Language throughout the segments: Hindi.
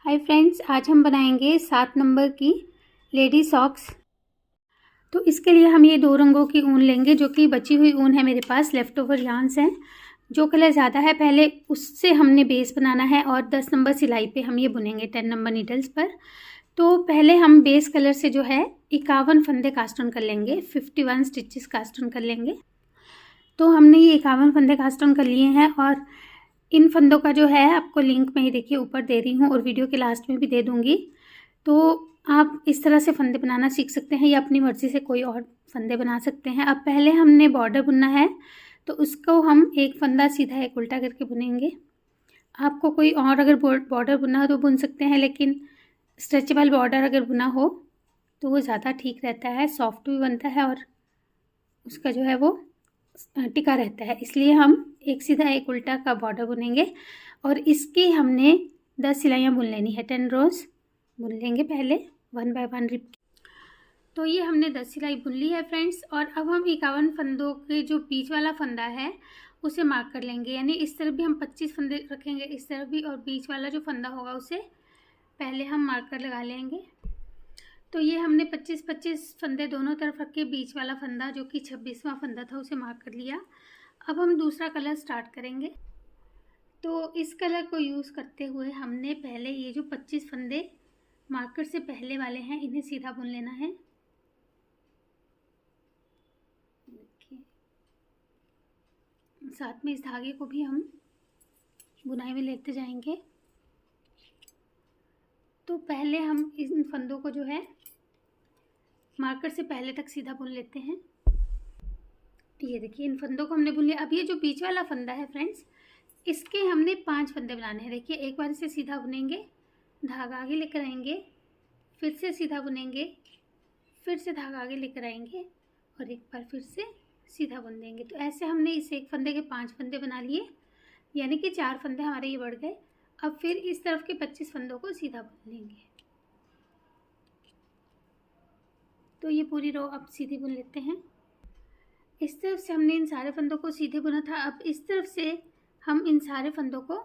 हाय फ्रेंड्स, आज हम बनाएंगे 7 नंबर की लेडी सॉक्स। तो इसके लिए हम ये 2 रंगों की ऊन लेंगे, जो कि बची हुई ऊन है मेरे पास, लेफ़्ट ओवर यार्न्स हैं। जो कलर ज़्यादा है पहले उससे हमने बेस बनाना है और 10 नंबर सिलाई पे हम ये बुनेंगे 10 नंबर नीडल्स पर। तो पहले हम बेस कलर से जो है 51 फंदे कास्ट ऑन कर लेंगे, 51 स्टिचेस कास्ट ऑन कर लेंगे। तो हमने ये 51 फंदे कास्ट ऑन कर लिए हैं और इन फंदों का जो है आपको लिंक मैं ही देखिए ऊपर दे रही हूँ और वीडियो के लास्ट में भी दे दूँगी। तो आप इस तरह से फंदे बनाना सीख सकते हैं या अपनी मर्ज़ी से कोई और फंदे बना सकते हैं। अब पहले हमने बॉर्डर बुनना है, तो उसको हम एक फंदा सीधा एक उल्टा करके बुनेंगे। आपको कोई और अगर बॉर्डर बुनना हो तो बुन सकते हैं, लेकिन स्ट्रेचेबल बॉर्डर अगर बुना हो तो वो ज़्यादा ठीक रहता है, सॉफ्ट भी बनता है और उसका जो है वो टिका रहता है। इसलिए हम एक सीधा एक उल्टा का बॉर्डर बुनेंगे और इसकी हमने 10 सिलाइयाँ बुन लेनी है। 10 रोज़ बुन लेंगे पहले 1 बाय 1 रिप। तो ये हमने 10 सिलाई बुन ली है फ्रेंड्स। और अब हम 51 फंदों के जो बीच वाला फंदा है उसे मार्क कर लेंगे, यानी इस तरफ भी हम 25 फंदे रखेंगे, इस तरफ भी, और बीच वाला जो फंदा होगा उसे पहले हम मार्कर लगा लेंगे। तो ये हमने 25-25 फंदे दोनों तरफ रख के बीच वाला फंदा जो कि 26वां फंदा था उसे मार्क कर लिया। अब हम दूसरा कलर स्टार्ट करेंगे। तो इस कलर को यूज़ करते हुए हमने पहले ये जो 25 फंदे मार्कर से पहले वाले हैं इन्हें सीधा बुन लेना है। देखिए, साथ में इस धागे को भी हम बुनाई में लेते जाएंगे। तो पहले हम इन फंदों को जो है मार्कर से पहले तक सीधा बुन लेते हैं। ये देखिए, इन फंदों को हमने बुन लिया। अब ये जो बीच वाला फंदा है फ्रेंड्स, इसके हमने 5 फंदे बनाने हैं। देखिए, एक बार इसे सीधा बुनेंगे, धागा आगे लेकर आएंगे, फिर से सीधा बुनेंगे, फिर से धागा आगे लेकर आएंगे और एक बार फिर से सीधा बुन देंगे। तो ऐसे हमने इस एक फंदे के 5 फंदे बना लिए, यानी कि 4 फंदे हमारे ये बढ़ गए। अब फिर इस तरफ के 25 फंदों को सीधा बुन लेंगे। तो ये पूरी रो अब सीधी बुन लेते हैं। इस तरफ से हमने इन सारे फंदों को सीधे बुना था, अब इस तरफ से हम इन सारे फंदों को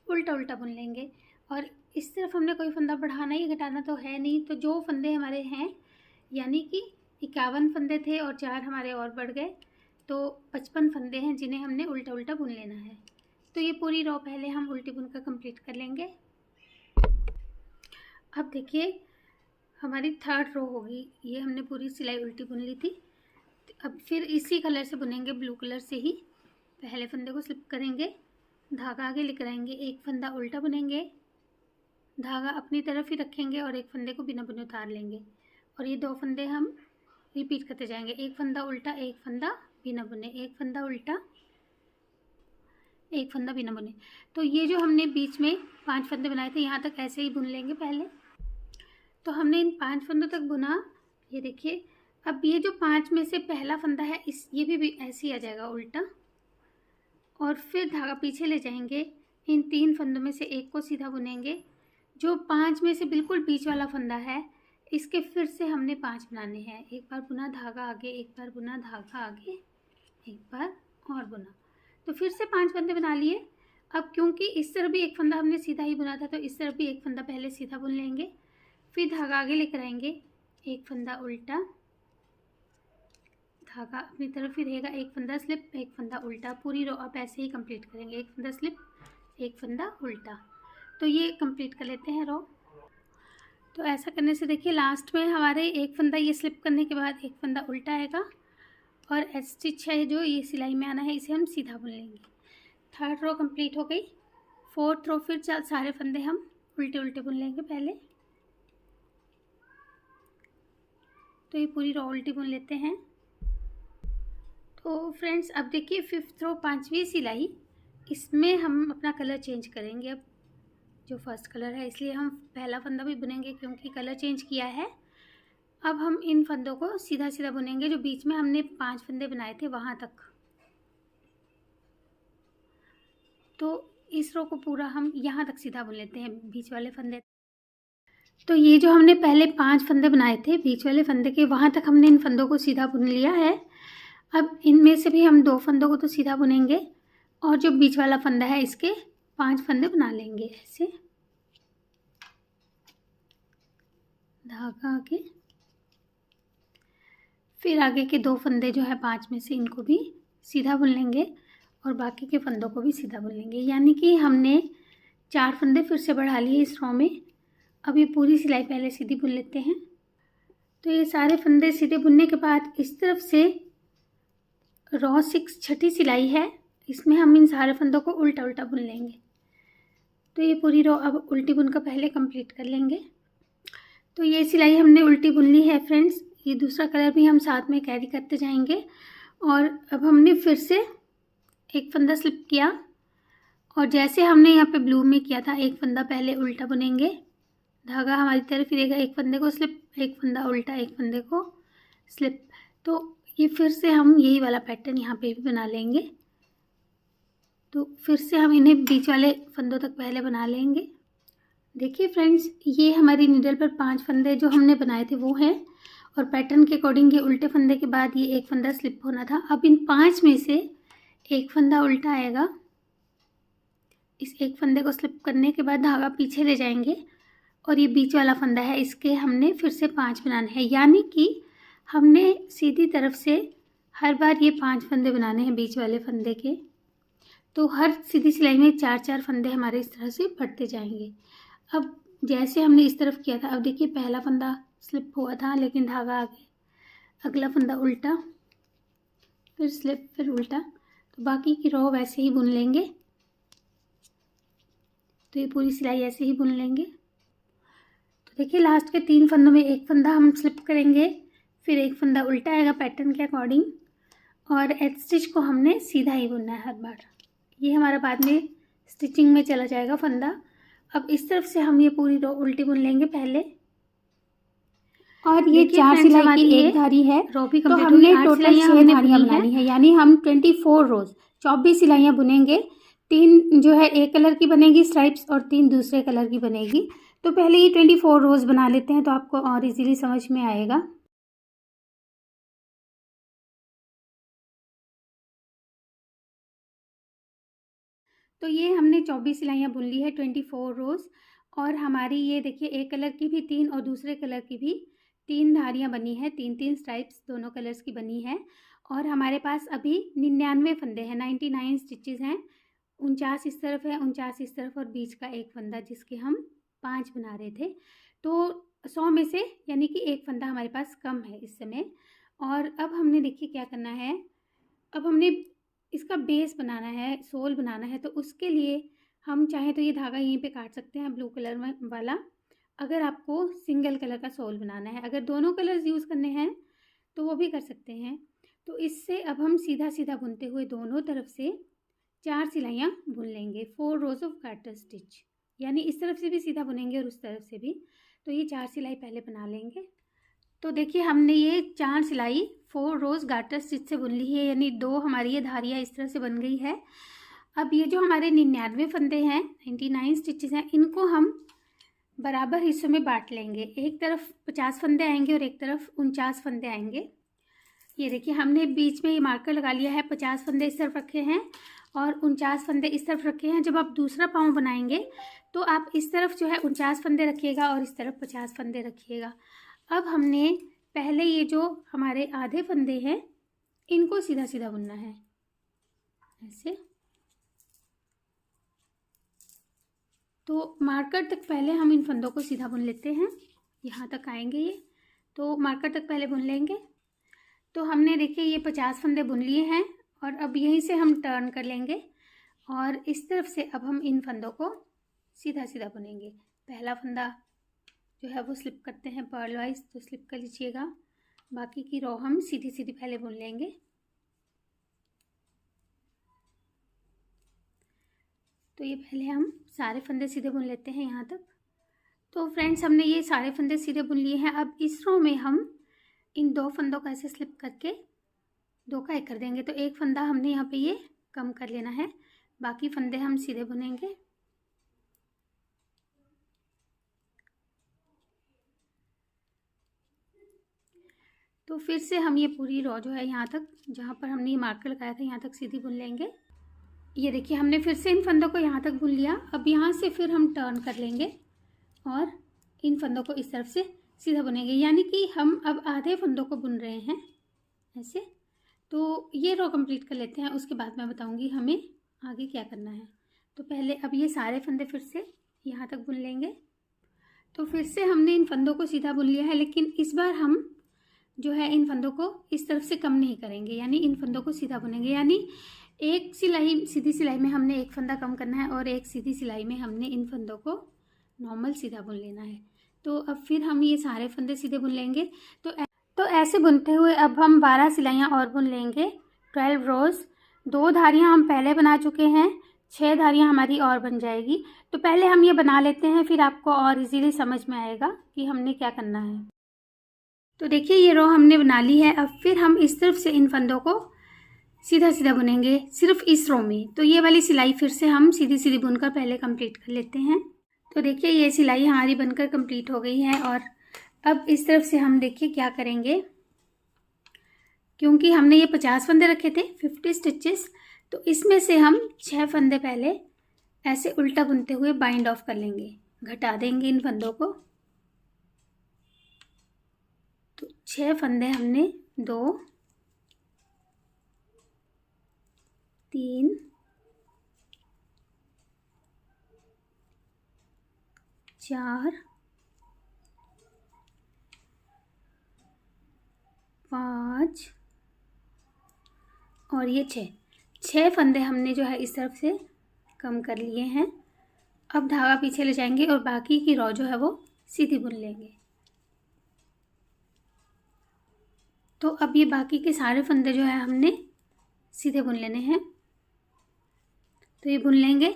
उल्टा उल्टा बुन लेंगे। और इस तरफ हमने कोई फंदा बढ़ाना या घटाना तो है नहीं, तो जो फंदे हमारे हैं, यानी कि 51 फंदे थे और 4 हमारे और बढ़ गए, तो 55 फंदे हैं जिन्हें हमने उल्टा उल्टा बुन लेना है। तो ये पूरी रो पहले हम उल्टी बुनकर कंप्लीट कर लेंगे। अब देखिए, हमारी 3rd रो होगी। ये हमने पूरी सिलाई उल्टी बुन ली थी। अब फिर इसी कलर से बुनेंगे, ब्लू कलर से ही। पहले फंदे को स्लिप करेंगे, धागा आगे लेकर आएंगे, एक फंदा उल्टा बुनेंगे, धागा अपनी तरफ ही रखेंगे और एक फंदे को बिना बुने उतार लेंगे। और ये 2 फंदे हम रिपीट करते जाएंगे, एक फंदा उल्टा, एक फंदा बिना बुने, एक फंदा उल्टा, एक फंदा बिना बुने। तो ये जो हमने बीच में 5 फंदे बनाए थे, यहाँ तक ऐसे ही बुन लेंगे पहले। तो हमने इन 5 फंदों तक बुना। ये देखिए, अब ये जो 5 में से पहला फंदा है, ये भी ऐसे ही आ जाएगा उल्टा, और फिर धागा पीछे ले जाएंगे। इन 3 फंदों में से एक को सीधा बुनेंगे। जो 5 में से बिल्कुल बीच वाला फंदा है, इसके फिर से हमने 5 बनाने हैं। एक बार बुना, धागा आगे, एक बार बुना, धागा आगे, एक बार और बुना। तो फिर से 5 फंदे बना लिए। अब क्योंकि इस तरफ भी एक फंदा हमने सीधा ही बुना था, तो इस तरफ भी एक फंदा पहले सीधा बुन लेंगे, फिर धागा आगे लेकर आएंगे, एक फंदा उल्टा, धागा अपनी तरफ ही रहेगा, एक फंदा स्लिप, एक फंदा उल्टा। पूरी रो आप ऐसे ही कंप्लीट करेंगे, एक फंदा स्लिप, एक फंदा उल्टा। तो ये कंप्लीट कर लेते हैं रो। तो ऐसा करने से देखिए, लास्ट में हमारे एक फंदा ये स्लिप करने के बाद एक फंदा उल्टा आएगा और एच स्टिच है जो ये सिलाई में आना है, इसे हम सीधा बुन लेंगे। 3rd रो कंप्लीट हो गई। 4th रो फिर सारे फंदे हम उल्टे उल्टे बुन लेंगे पहले। तो ये पूरी रो उल्टी बुन लेते हैं। तो फ्रेंड्स, अब देखिए 5th रो 5वीं सिलाई, इसमें हम अपना कलर चेंज करेंगे। अब जो फर्स्ट कलर है, इसलिए हम पहला फंदा भी बुनेंगे क्योंकि कलर चेंज किया है। अब हम इन फंदों को सीधा सीधा बुनेंगे, जो बीच में हमने 5 फंदे बनाए थे वहाँ तक। तो इस रो को पूरा हम यहाँ तक सीधा बुन लेते हैं, बीच वाले फंदे। तो ये जो हमने पहले 5 फंदे बनाए थे बीच वाले फंदे के, वहाँ तक हमने इन फंदों को सीधा बुन लिया है। अब इनमें से भी हम 2 फंदों को तो सीधा बुनेंगे और जो बीच वाला फंदा है इसके 5 फंदे बना लेंगे ऐसे। धागा आगे, फिर आगे के 2 फंदे जो है 5 में से इनको भी सीधा बुन लेंगे और बाकी के फंदों को भी सीधा बुन लेंगे। यानी कि हमने 4 फंदे फिर से बढ़ा लिए इस रो में। अब ये पूरी सिलाई पहले सीधी बुन लेते हैं। तो ये सारे फंदे सीधे बुनने के बाद इस तरफ से रो 6 छठी सिलाई है, इसमें हम इन सारे फंदों को उल्टा उल्टा बुन लेंगे। तो ये पूरी रो अब उल्टी बुनकर पहले कंप्लीट कर लेंगे। तो ये सिलाई हमने उल्टी बुन ली है फ्रेंड्स। ये दूसरा कलर भी हम साथ में कैरी करते जाएंगे। और अब हमने फिर से एक फंदा स्लिप किया और जैसे हमने यहाँ पे ब्लू में किया था, एक फंदा पहले उल्टा बुनेंगे, धागा हमारी तरफ फिरेगा, एक फंदे को स्लिप, एक फंदा उल्टा, एक फंदे को स्लिप। तो ये फिर से हम यही वाला पैटर्न यहाँ पे भी बना लेंगे। तो फिर से हम इन्हें बीच वाले फंदों तक पहले बना लेंगे। देखिए फ्रेंड्स, ये हमारी नीडल पर 5 फंदे जो हमने बनाए थे वो हैं और पैटर्न के अकॉर्डिंग ये उल्टे फंदे के बाद ये एक फंदा स्लिप होना था। अब इन 5 में से एक फंदा उल्टा आएगा, इस एक फंदे को स्लिप करने के बाद धागा पीछे ले जाएंगे और ये बीच वाला फंदा है, इसके हमने फिर से 5 बनाने हैं। यानी कि हमने सीधी तरफ से हर बार ये 5 फंदे बनाने हैं बीच वाले फंदे के। तो हर सीधी सिलाई में 4-4 फंदे हमारे इस तरह से बढ़ते जाएंगे। अब जैसे हमने इस तरफ किया था, अब देखिए पहला फंदा स्लिप हुआ था लेकिन धागा आगे, अगला फंदा उल्टा, फिर स्लिप, फिर उल्टा। तो बाकी की रो वैसे ही बुन लेंगे। तो ये पूरी सिलाई ऐसे ही बुन लेंगे। तो देखिए लास्ट के 3 फंदों में एक फंदा हम स्लिप करेंगे, फिर एक फंदा उल्टा आएगा पैटर्न के अकॉर्डिंग और एज स्टिच को हमने सीधा ही बुनना है हर बार। ये हमारा बाद में स्टिचिंग में चला जाएगा फंदा। अब इस तरफ से हम ये पूरी रो उल्टी बुन लेंगे पहले। और ये 4 सिलाई की एक धारी है, रो भी कंप्लीट हो गई। तो हमने टोटल 6 धारियाँ बनानी है, यानी हम 24 रोज 24 सिलाइयाँ बुनेंगे। 3 जो है एक कलर की बनेगी स्ट्राइप्स और 3 दूसरे कलर की बनेगी। तो पहले ये 24 रोज बना लेते हैं तो आपको और इजीली समझ में आएगा। तो ये हमने 24 सिलाइयाँ बुन ली है, 24 रोज़। और हमारी ये देखिए एक कलर की भी 3 और दूसरे कलर की भी 3 धारियाँ बनी है, 3-3 स्ट्राइप्स दोनों कलर्स की बनी है। और हमारे पास अभी 99 फंदे हैं, 99 स्टिचेस हैं। 49 इस तरफ है, 49 इस तरफ और बीच का एक फंदा जिसके हम 5 बना रहे थे। तो 100 में से यानी कि एक फंदा हमारे पास कम है इस समय। और अब हमने देखिए क्या करना है, अब हमने इसका बेस बनाना है, सोल बनाना है। तो उसके लिए हम चाहें तो ये धागा यहीं पे काट सकते हैं ब्लू कलर में वाला, अगर आपको सिंगल कलर का सोल बनाना है। अगर दोनों कलर्स यूज़ करने हैं तो वो भी कर सकते हैं। तो इससे अब हम सीधा सीधा बुनते हुए दोनों तरफ से 4 सिलाइयाँ बुन लेंगे, 4 रोज ऑफ गार्टर स्टिच। यानी इस तरफ से भी सीधा बुनेंगे और उस तरफ से भी। तो ये 4 सिलाई पहले बना लेंगे। तो देखिए हमने ये 4 सिलाई 4 रोज गार्टर स्टिच से बुन ली है, यानी 2 हमारी ये धारियाँ इस तरह से बन गई है। अब ये जो हमारे 99 फंदे हैं, 99 स्टिचेस हैं, इनको हम बराबर हिस्सों में बांट लेंगे। एक तरफ 50 फंदे आएंगे और एक तरफ 49 फंदे आएंगे। ये देखिए हमने बीच में ये मार्कर लगा लिया है, 50 फंदे इस तरफ रखे हैं और 49 फंदे इस तरफ रखे हैं। जब आप दूसरा पाँव बनाएंगे तो आप इस तरफ जो है 49 फंदे रखिएगा और इस तरफ 50 फंदे रखिएगा। अब हमने पहले ये जो हमारे आधे फंदे हैं इनको सीधा सीधा बुनना है ऐसे। तो मार्कर तक पहले हम इन फंदों को सीधा बुन लेते हैं, यहाँ तक आएंगे ये, तो मार्कर तक पहले बुन लेंगे। तो हमने देखिए ये 50 फंदे बुन लिए हैं और अब यहीं से हम टर्न कर लेंगे और इस तरफ से अब हम इन फंदों को सीधा सीधा बुनेंगे। पहला फंदा जो है वो स्लिप करते हैं पर्ल वाइज, तो स्लिप कर लीजिएगा। बाकी की रो हम सीधी सीधी पहले बुन लेंगे। तो ये पहले हम सारे फंदे सीधे बुन लेते हैं यहाँ तक। तो फ्रेंड्स हमने ये सारे फंदे सीधे बुन लिए हैं। अब इस रो में हम इन 2 फंदों का ऐसे स्लिप करके 2 का 1 कर देंगे। तो एक फंदा हमने यहाँ पे ये कम कर लेना है, बाकी फंदे हम सीधे बुनेंगे। तो फिर से हम ये पूरी रो जो है यहाँ तक, जहाँ पर हमने ये मार्कर लगाया था, यहाँ तक सीधी बुन लेंगे। ये देखिए हमने फिर से इन फंदों को यहाँ तक बुन लिया। अब यहाँ से फिर हम टर्न कर लेंगे और इन फंदों को इस तरफ से सीधा बुनेंगे, यानी कि हम अब आधे फंदों को बुन रहे हैं ऐसे। तो ये रो कंप्लीट कर लेते हैं, उसके बाद मैं बताऊंगी हमें आगे क्या करना है। तो पहले अब ये सारे फंदे फिर से यहाँ तक बुन लेंगे। तो फिर से हमने इन फंदों को सीधा बुन लिया है, लेकिन इस बार हम जो है इन फंदों को इस तरफ से कम नहीं करेंगे, यानी इन फंदों को सीधा बुनेंगे। यानी एक सिलाई, सीधी सिलाई में हमने एक फंदा कम करना है और एक सीधी सिलाई में हमने इन फंदों को नॉर्मल सीधा बुन लेना है। तो अब फिर हम ये सारे फंदे सीधे बुन लेंगे। तो ऐसे बुनते हुए अब हम 12 सिलाइयाँ और बुन लेंगे, 12 रोज़। 2 धारियाँ हम पहले बना चुके हैं, 6 धारियाँ हमारी और बन जाएगी। तो पहले हम ये बना लेते हैं, फिर आपको और इजीली समझ में आएगा कि हमने क्या करना है। तो देखिए ये रो हमने बना ली है। अब फिर हम इस तरफ से इन फंदों को सीधा सीधा बुनेंगे सिर्फ इस रो में। तो ये वाली सिलाई फिर से हम सीधी सीधी बुनकर पहले कंप्लीट कर लेते हैं। तो देखिए ये सिलाई हमारी बनकर कंप्लीट हो गई है। और अब इस तरफ से हम देखिए क्या करेंगे, क्योंकि हमने ये 50 फंदे रखे थे, 50 स्टिचेस, तो इसमें से हम 6 फंदे पहले ऐसे उल्टा बुनते हुए बाइंड ऑफ कर लेंगे, घटा देंगे इन फंदों को। तो 6 फंदे हमने 2, 3, 4, 5 और ये 6 फंदे हमने जो है इस तरफ से कम कर लिए हैं। अब धागा पीछे ले जाएंगे और बाकी की रो जो है वो सीधी बुन लेंगे। तो अब ये बाकी के सारे फंदे जो है हमने सीधे बुन लेने हैं। तो ये बुन लेंगे।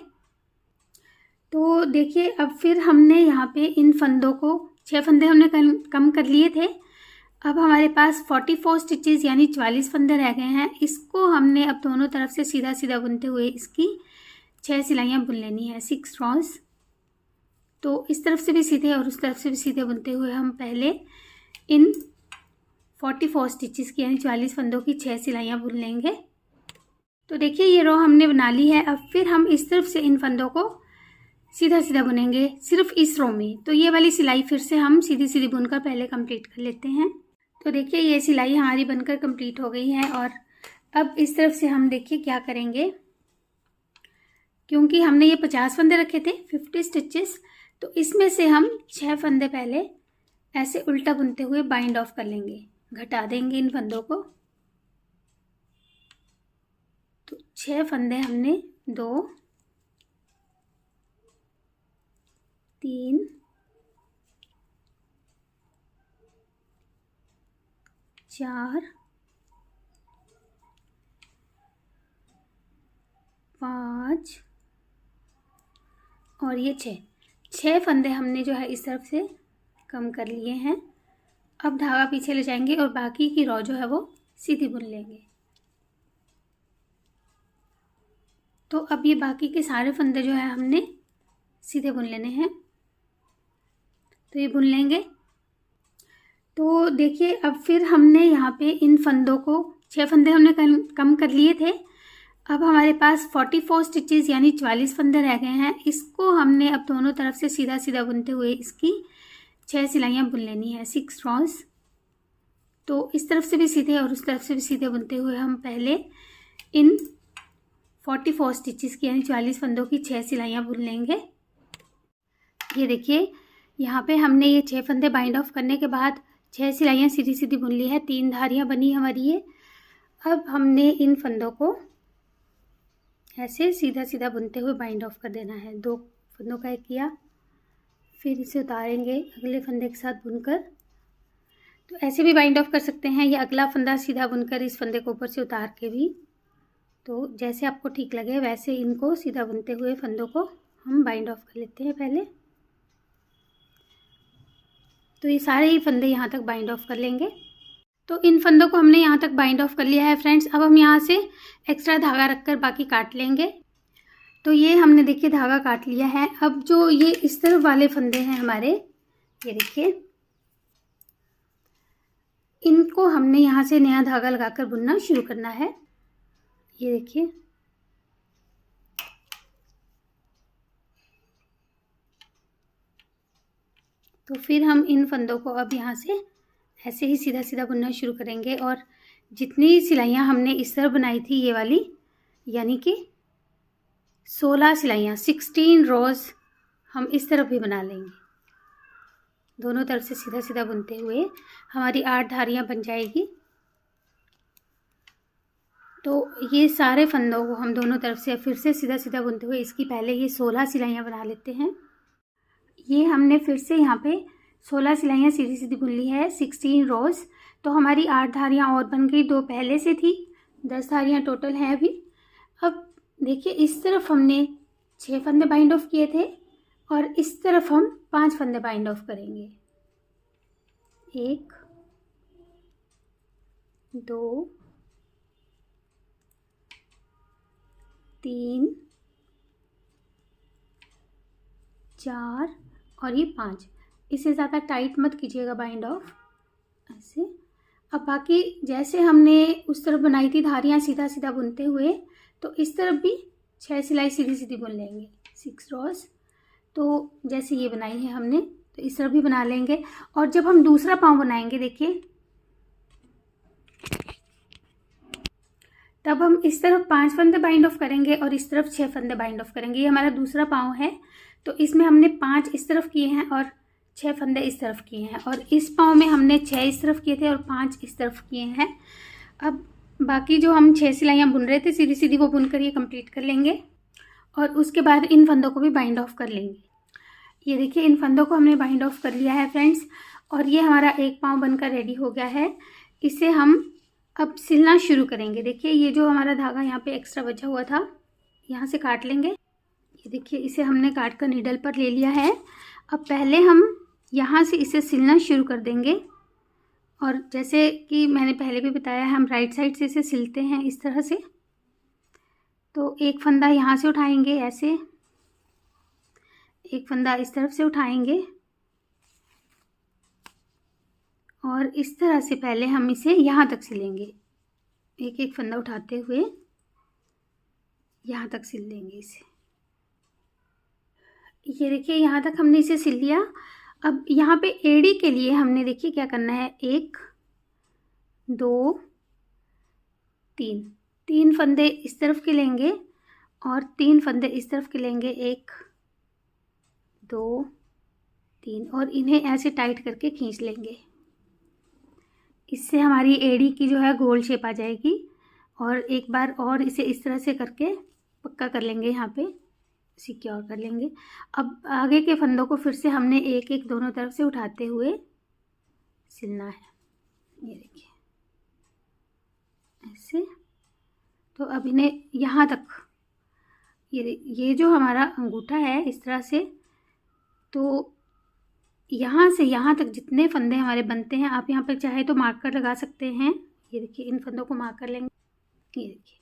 तो देखिए अब फिर हमने यहाँ पे इन फंदों को 6 फंदे हमने कम कर लिए थे। अब हमारे पास 44 स्टिचेस यानी 44 फंदे रह गए हैं। इसको हमने अब दोनों तरफ से सीधा सीधा बुनते हुए इसकी 6 सिलाइयाँ बुन लेनी है, 6 रॉस। तो इस तरफ से भी सीधे और उस तरफ से भी सीधे बुनते हुए हम पहले इन 44 स्टिचेस की यानी 44 फंदों की 6 सिलाइयाँ बुन लेंगे। तो देखिए ये रो हमने बना ली है। अब फिर हम इस तरफ से इन फंदों को सीधा सीधा बुनेंगे सिर्फ इस रो में। तो ये वाली सिलाई फिर से हम सीधी सीधी बुनकर पहले कंप्लीट कर लेते हैं। तो देखिए ये सिलाई हमारी बनकर कंप्लीट हो गई है। और अब इस तरफ से हम देखिए क्या करेंगे, क्योंकि हमने ये 50 फंदे रखे थे, 50 स्टिचेस, तो इसमें से हम 6 फंदे पहले ऐसे उल्टा बुनते हुए बाइंड ऑफ कर लेंगे, घटा देंगे इन फंदों को। तो 6 फंदे हमने 2, 3, 4, 5 और ये 6 फंदे हमने जो है इस तरफ से कम कर लिए हैं। अब धागा पीछे ले जाएंगे और बाकी की रो जो है वो सीधी बुन लेंगे। तो अब ये बाकी के सारे फंदे जो है हमने सीधे बुन लेने हैं। तो ये बुन लेंगे। तो देखिए अब फिर हमने यहाँ पे इन फंदों को 6 फंदे हमने कम कर लिए थे। अब हमारे पास 44 स्टिचेस यानी 44 फंदे रह गए हैं। इसको हमने अब दोनों तरफ से सीधा सीधा बुनते हुए इसकी 6 सिलाइयाँ बुन लेनी है, 6 रॉस। तो इस तरफ से भी सीधे और उस तरफ से भी सीधे बुनते हुए हम पहले इन 44 स्टिचेस की यानी 44 फंदों की 6 सिलाइयाँ बुन लेंगे। ये देखिए यहाँ पे हमने ये 6 फंदे बाइंड ऑफ करने के बाद 6 सिलाइयाँ सीधी सीधी बुन ली है, 3 धारियाँ बनी हमारी ये। अब हमने इन फंदों को ऐसे सीधा सीधा बुनते हुए बाइंड ऑफ कर देना है। 2 फंदों का एक किया, फिर इसे उतारेंगे अगले फंदे के साथ बुनकर। तो ऐसे भी बाइंड ऑफ कर सकते हैं, या अगला फंदा सीधा बुनकर इस फंदे को ऊपर से उतार के भी। तो जैसे आपको ठीक लगे वैसे इनको सीधा बुनते हुए फंदों को हम बाइंड ऑफ कर लेते हैं पहले। तो ये सारे ही फंदे यहाँ तक बाइंड ऑफ कर लेंगे। तो इन फंदों को हमने यहाँ तक बाइंड ऑफ कर लिया है फ्रेंड्स। अब हम यहाँ से एक्स्ट्रा धागा रखकर बाकी काट लेंगे। तो ये हमने देखिए धागा काट लिया है। अब जो ये इस तरफ वाले फंदे हैं हमारे, ये देखिए, इनको हमने यहाँ से नया धागा लगाकर बुनना शुरू करना है। ये देखिए तो फिर हम इन फंदों को अब यहाँ से ऐसे ही सीधा सीधा बुनना शुरू करेंगे। और जितनी सिलाइयाँ हमने इस तरफ बनाई थी ये वाली, यानी कि 16 सिलाइयाँ, 16 रोज़ हम इस तरफ भी बना लेंगे। दोनों तरफ से सीधा सीधा बुनते हुए हमारी 8 धारियाँ बन जाएगी। तो ये सारे फंदों को हम दोनों तरफ से फिर से सीधा सीधा बुनते हुए इसकी पहले ये 16 सिलाइयाँ बना लेते हैं। ये हमने फिर से यहाँ पे 16 सिलाइयाँ सीधी सीधी बुन ली है, 16 रोज़। तो हमारी 8 धारियाँ और बन गई, 2 पहले से थी, 10 धारियाँ टोटल हैं अभी। अब देखिए इस तरफ हमने 6 फंदे बाइंड ऑफ किए थे और इस तरफ हम 5 फंदे बाइंड ऑफ करेंगे। 1 2 3 4 और ये 5। इसे ज़्यादा टाइट मत कीजिएगा बाइंड ऑफ, ऐसे। अब बाकी जैसे हमने उस तरफ बनाई थी धारियाँ सीधा सीधा बुनते हुए, तो इस तरफ भी 6 सिलाई सीधी सीधी बुन लेंगे, 6 रोज़। तो जैसे ये बनाई है हमने, तो इस तरफ भी बना लेंगे। और जब हम दूसरा पाँव बनाएंगे, देखिए तब हम इस तरफ 5 फंदे बाइंड ऑफ करेंगे और इस तरफ 6 फंदे बाइंड ऑफ करेंगे। ये हमारा दूसरा पाँव है, तो इसमें हमने 5 इस तरफ किए हैं और 6 फंदे इस तरफ किए हैं। और इस पाँव में हमने 6 इस तरफ किए थे और 5 इस तरफ किए हैं। अब बाकी जो हम 6 सिलाइयाँ बुन रहे थे सीधी सीधी, वो बुनकर ये कंप्लीट कर लेंगे और उसके बाद इन फंदों को भी बाइंड ऑफ कर लेंगे। ये देखिए इन फंदों को हमने बाइंड ऑफ कर लिया है फ्रेंड्स, और ये हमारा एक पाँव बनकर रेडी हो गया है। इसे हम अब सिलना शुरू करेंगे। देखिए ये जो हमारा धागा यहाँ पे एक्स्ट्रा बचा हुआ था, यहाँ से काट लेंगे। ये देखिए इसे हमने काट कर नीडल पर ले लिया है। अब पहले हम यहाँ से इसे सिलना शुरू कर देंगे। और जैसे कि मैंने पहले भी बताया, हम राइट साइड से इसे सिलते हैं इस तरह से। तो एक फंदा यहाँ से उठाएंगे ऐसे, एक फंदा इस तरफ से उठाएंगे और इस तरह से पहले हम इसे यहाँ तक सिलेंगे। एक एक फंदा उठाते हुए यहाँ तक सिल लेंगे इसे। ये देखिए यहाँ तक हमने इसे सिल लिया। अब यहाँ पे एड़ी के लिए हमने देखिए क्या करना है, 1 2 3 फंदे इस तरफ के लेंगे और 3 फंदे इस तरफ के लेंगे, 1 2 3, और इन्हें ऐसे टाइट करके खींच लेंगे। इससे हमारी एड़ी की जो है गोल शेप आ जाएगी। और एक बार और इसे इस तरह से करके पक्का कर लेंगे, यहाँ पे सिक्योर कर लेंगे। अब आगे के फंदों को फिर से हमने एक एक दोनों तरफ से उठाते हुए सिलना है। ये देखिए ऐसे। तो अब इन्हें यहाँ तक, ये जो हमारा अंगूठा है इस तरह से, तो यहाँ से यहाँ तक जितने फंदे हमारे बनते हैं, आप यहाँ पर चाहे तो मार्कर लगा सकते हैं। ये देखिए इन फंदों को मार्क कर लेंगे। ये देखिए,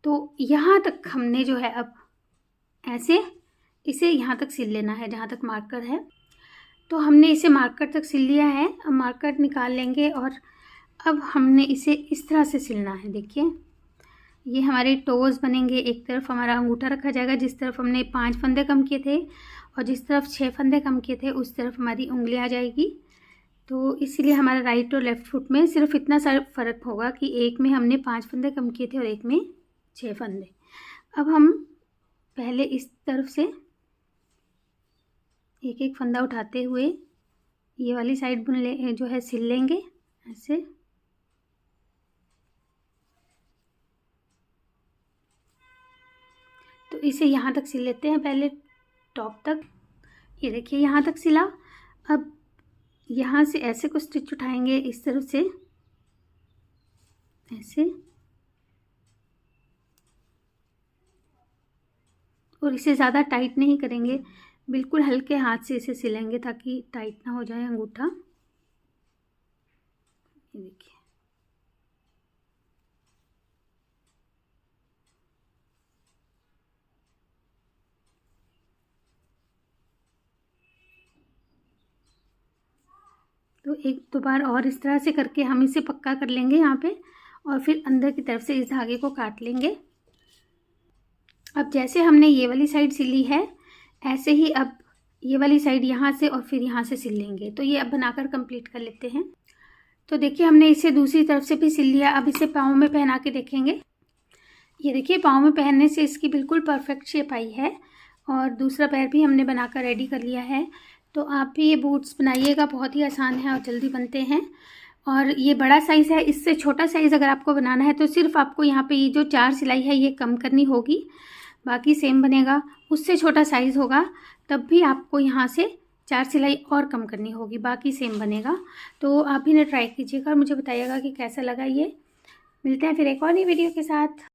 तो यहाँ तक हमने जो है अब ऐसे इसे यहाँ तक सिल लेना है जहाँ तक मार्कर है। तो हमने इसे मार्कर तक सिल लिया है। अब मार्कर निकाल लेंगे और अब हमने इसे इस तरह से सिलना है। देखिए ये हमारे टोज़ बनेंगे। एक तरफ हमारा अंगूठा रखा जाएगा, जिस तरफ हमने 5 फंदे कम किए थे, और जिस तरफ 6 फंदे कम किए थे उस तरफ हमारी उंगली आ जाएगी। तो इसीलिए हमारा राइट और लेफ़्ट फुट में सिर्फ इतना सा फ़र्क होगा कि एक में हमने 5 फंदे कम किए थे और एक में 6 फंदे। अब हम पहले इस तरफ से एक एक फंदा उठाते हुए ये वाली साइड बुन ले, जो है सिल लेंगे ऐसे। तो इसे यहाँ तक सिल लेते हैं पहले, टॉप तक। ये देखिए यहाँ तक सिला। अब यहाँ से ऐसे को स्टिच उठाएंगे इस तरफ से ऐसे, और इसे ज़्यादा टाइट नहीं करेंगे, बिल्कुल हल्के हाथ से इसे सिलेंगे ताकि टाइट ना हो जाए अंगूठा। ये देखिए तो एक दो बार और इस तरह से करके हम इसे पक्का कर लेंगे यहाँ पे, और फिर अंदर की तरफ से इस धागे को काट लेंगे। अब जैसे हमने ये वाली साइड सिली है, ऐसे ही अब ये वाली साइड यहाँ से और फिर यहाँ से सिल लेंगे। तो ये अब बनाकर कंप्लीट कर लेते हैं। तो देखिए हमने इसे दूसरी तरफ से भी सिल लिया। अब इसे पाँव में पहना के देखेंगे। ये देखिए पाँव में पहनने से इसकी बिल्कुल परफेक्ट शेप आई है और दूसरा पैर भी हमने बनाकर रेडी कर लिया है। तो आप भी ये बूट्स बनाइएगा, बहुत ही आसान है और जल्दी बनते हैं। और ये बड़ा साइज़ है, इससे छोटा साइज़ अगर आपको बनाना है तो सिर्फ आपको यहाँ पे ये जो 4 सिलाई है ये कम करनी होगी, बाकी सेम बनेगा। उससे छोटा साइज़ होगा तब भी आपको यहाँ से 4 सिलाई और कम करनी होगी, बाकी सेम बनेगा। तो आप भी ना ट्राई कीजिएगा और मुझे बताइएगा कि कैसा लगा ये। मिलते हैं फिर एक और नई वीडियो के साथ।